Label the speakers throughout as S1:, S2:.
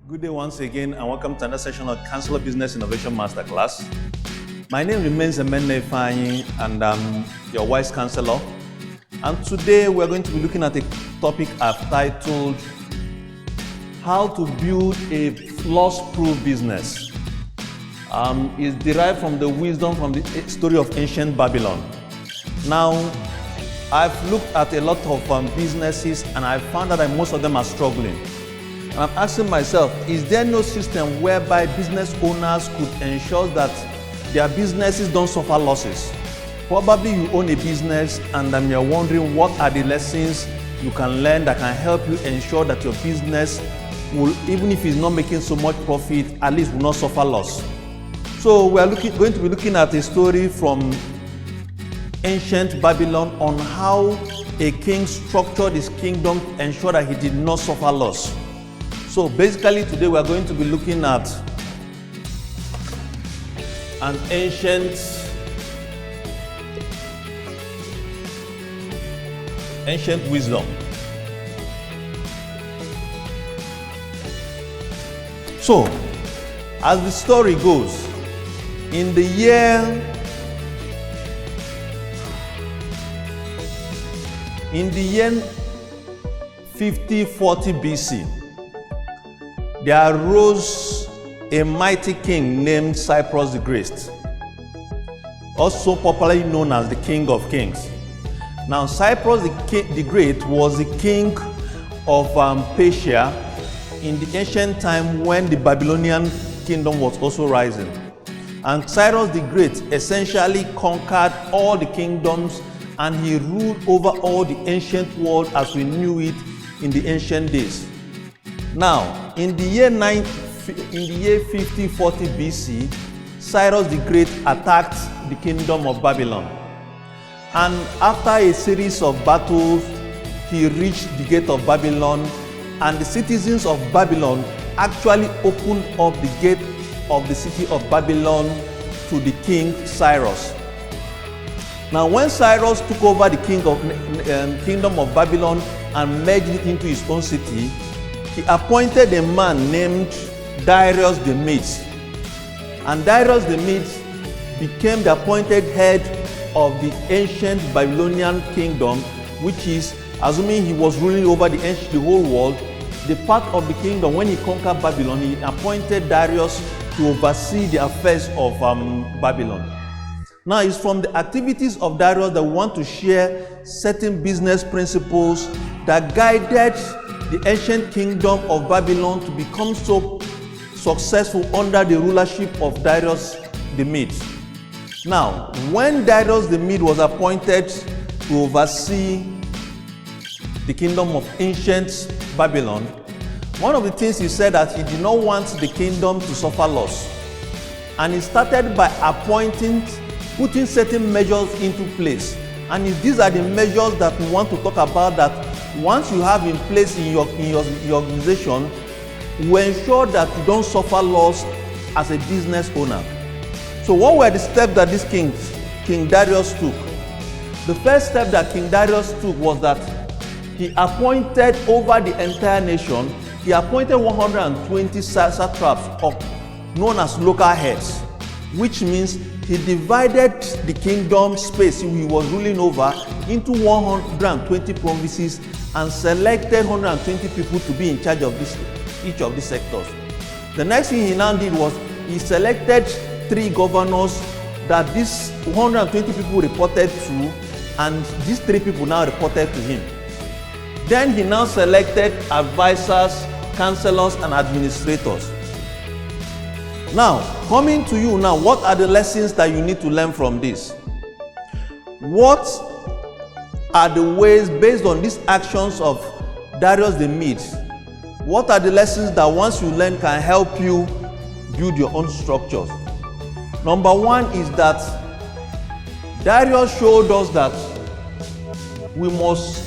S1: Good day once again, and welcome to another session of Counselor Business Innovation Masterclass. My name remains Emene Ifeanyi, and I'm your Wise Counselor. And today we're going to be looking at a topic I've titled How to Build a Loss-Proof Business. It's derived from the wisdom from the story of ancient Babylon. Now, I've looked at a lot of businesses, and I found that most of them are struggling. And I'm asking myself, is there no system whereby business owners could ensure that their businesses don't suffer losses? Probably you own a business and you're wondering what are the lessons you can learn that can help you ensure that your business will, even if it's not making so much profit, at least will not suffer loss. So we are going to be looking at a story from ancient Babylon on how a king structured his kingdom to ensure that he did not suffer loss. So basically today we are going to be looking at an ancient wisdom. So, as the story goes, in the year 5040 BC, there arose a mighty king named Cyrus the Great, also popularly known as the King of Kings. Now, Cyrus the Great was the king of Persia in the ancient time when the Babylonian kingdom was also rising. And Cyrus the Great essentially conquered all the kingdoms, and he ruled over all the ancient world as we knew it in the ancient days. Now, in the year 5040 BC, Cyrus the Great attacked the kingdom of Babylon. And after a series of battles, he reached the gate of Babylon, and the citizens of Babylon actually opened up the gate of the city of Babylon to the king Cyrus. Now, when Cyrus took over the kingdom of Babylon and merged it into his own city, he appointed a man named Darius the Mede. And Darius the Mede became the appointed head of the ancient Babylonian kingdom, which is, assuming he was ruling over the whole world, the part of the kingdom when he conquered Babylon, he appointed Darius to oversee the affairs of Babylon. Now, it's from the activities of Darius that we want to share certain business principles that guided the ancient kingdom of Babylon to become so successful under the rulership of Darius the Mede. Now, when Darius the Mede was appointed to oversee the kingdom of ancient Babylon, one of the things he said that he did not want the kingdom to suffer loss. And he started by putting certain measures into place. And these are the measures that we want to talk about, that once you have in place in your organization, will ensure that you don't suffer loss as a business owner. So what were the steps that this King Darius took? The first step that King Darius took was that he appointed over the entire nation, he appointed 120 satraps, known as local heads, which means he divided the kingdom space he was ruling over into 120 provinces and selected 120 people to be in charge of each of these sectors. The next thing he now did was he selected 3 governors that these 120 people reported to, and these 3 people now reported to him. Then he now selected advisors, counselors, and administrators. Now, coming to you now, what are the lessons that you need to learn from this? What are the ways, based on these actions of Darius the Mede, what are the lessons that once you learn can help you build your own structures? Number one is that Darius showed us that we must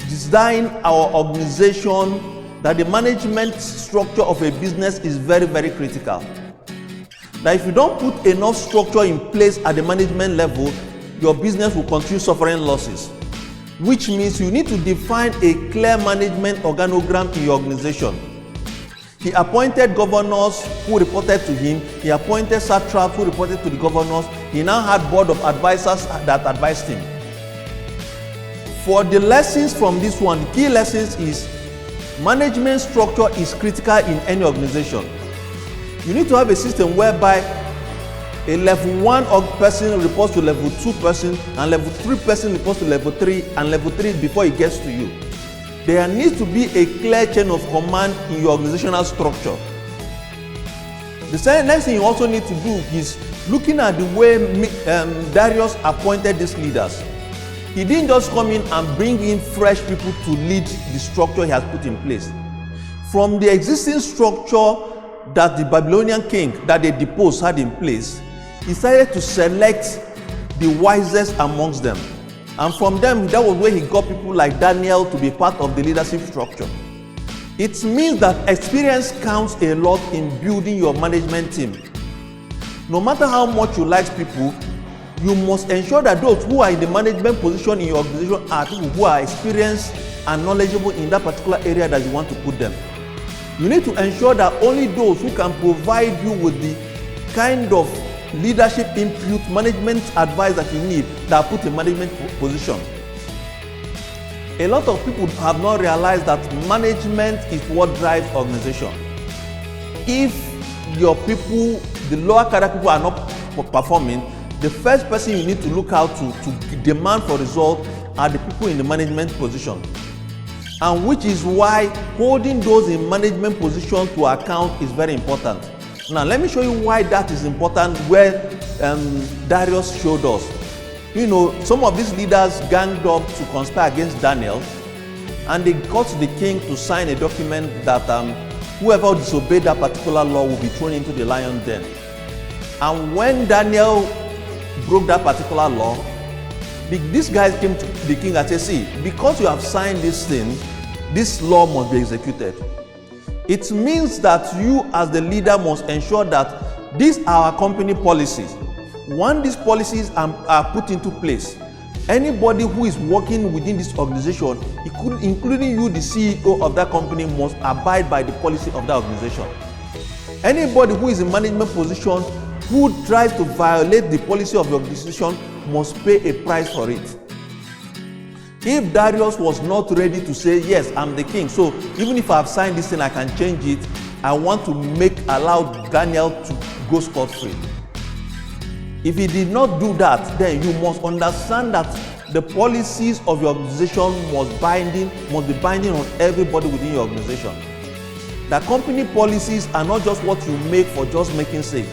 S1: design our organization, that the management structure of a business is very, very critical. That if you don't put enough structure in place at the management level, your business will continue suffering losses. which means you need to define a clear management organogram in your organization. He appointed governors who reported to him. He appointed satraps who reported to the governors. He now had board of advisors that advised him. For the lessons from this one, the key lessons is management structure is critical in any organization. You need to have a system whereby a level 1 person reports to level 2 person, and level 3 person reports to level 3, and level 3 before it gets to you. There needs to be a clear chain of command in your organizational structure. The next thing you also need to do is looking at the way Darius appointed these leaders. He didn't just come in and bring in fresh people to lead the structure he has put in place. From the existing structure that the Babylonian king that they deposed had in place, he started to select the wisest amongst them. And from them, that was where he got people like Daniel to be part of the leadership structure. It means that experience counts a lot in building your management team. No matter how much you like people, you must ensure that those who are in the management position in your organization are people who are experienced and knowledgeable in that particular area that you want to put them. You need to ensure that only those who can provide you with the kind of leadership input, management advice that you need that are put in management position. A lot of people have not realized that management is what drives organization. If your people, the lower cadre people are not performing, the first person you need to look out to demand for result are the people in the management position. And which is why holding those in management position to account is very important. Now let me show you why that is important, where Darius showed us. You know, some of these leaders ganged up to conspire against Daniel, and they got the king to sign a document that whoever disobeyed that particular law will be thrown into the lion's den. And when Daniel broke that particular law, these guys came to the king and said, see, because you have signed this thing, this law must be executed. It means that you as the leader must ensure that these are our company policies. Once these policies are put into place, anybody who is working within this organization, including you, the CEO of that company, must abide by the policy of that organization. Anybody who is in management position who tries to violate the policy of the organization must pay a price for it. If Darius was not ready to say, yes, I'm the king, so even if I've signed this thing, I can change it, I want to allow Daniel to go scot-free. If he did not do that, then you must understand that the policies of your organization must be binding on everybody within your organization. That company policies are not just what you make for just making sake.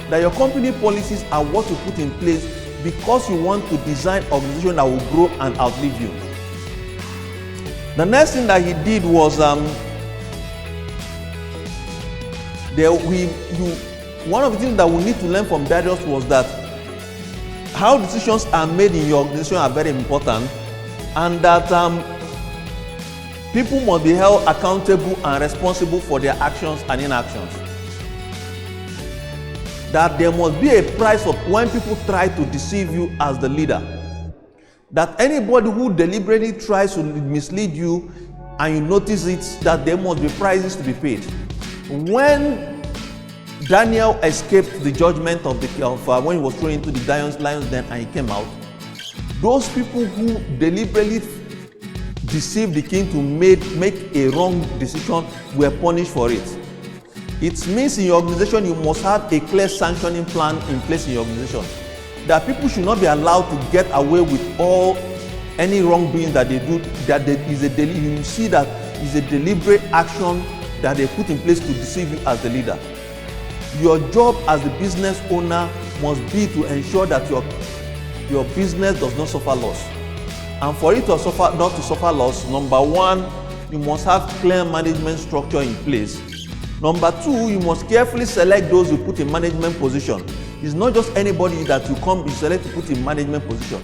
S1: That your company policies are what you put in place because you want to design an organization that will grow and outlive you. The next thing that he did was one of the things that we need to learn from Darius was that how decisions are made in your organization are very important, and that people must be held accountable and responsible for their actions and inactions. That there must be a price of when people try to deceive you as the leader. That anybody who deliberately tries to mislead you and you notice it, that there must be prices to be paid. When Daniel escaped the judgment of when he was thrown into the lion's den and he came out, those people who deliberately deceived the king to make a wrong decision were punished for it. It means in your organization you must have a clear sanctioning plan in place in your organization. That people should not be allowed to get away with any wrongdoing that they do. That you see that is a deliberate action that they put in place to deceive you as the leader. Your job as the business owner must be to ensure that your business does not suffer loss. And for it not to suffer loss, number one, you must have clear management structure in place. Number two, you must carefully select those you put in management position. It's not just anybody that you select to put in management position.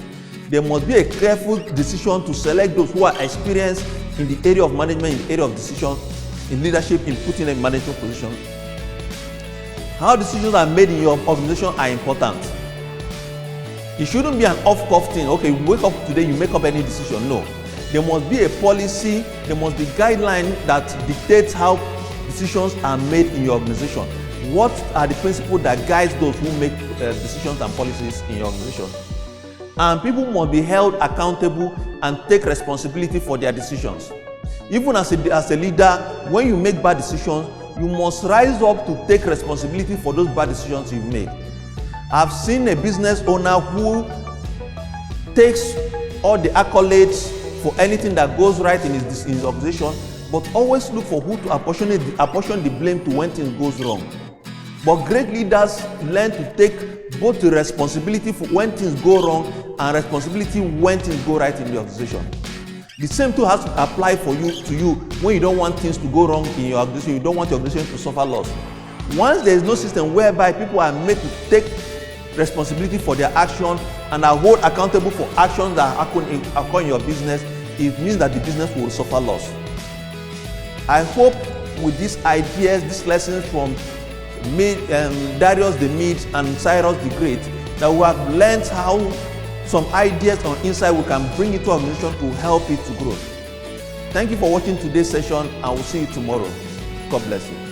S1: There must be a careful decision to select those who are experienced in the area of management, in the area of decision, in leadership, in putting in management position. How decisions are made in your organization are important. It shouldn't be an off-cuff thing. Okay, you wake up today, you make up any decision. No. There must be a policy, there must be guideline that dictates how decisions are made in your organization? What are the principles that guide those who make decisions and policies in your organization? And people must be held accountable and take responsibility for their decisions. Even as a leader, when you make bad decisions, you must rise up to take responsibility for those bad decisions you've made. I've seen a business owner who takes all the accolades for anything that goes right in his organization, but always look for who to apportion the blame to when things goes wrong. But great leaders learn to take both the responsibility for when things go wrong and responsibility when things go right in the organization. The same too has to apply to you when you don't want things to go wrong in your organization. You don't want your organization to suffer loss. Once there is no system whereby people are made to take responsibility for their action and are held accountable for actions that occur in your business, it means that the business will suffer loss. I hope with these ideas, these lessons from Darius the Mede and Cyrus the Great, that we have learned how some ideas on insight we can bring into our organization to help it to grow. Thank you for watching today's session, and we'll see you tomorrow. God bless you.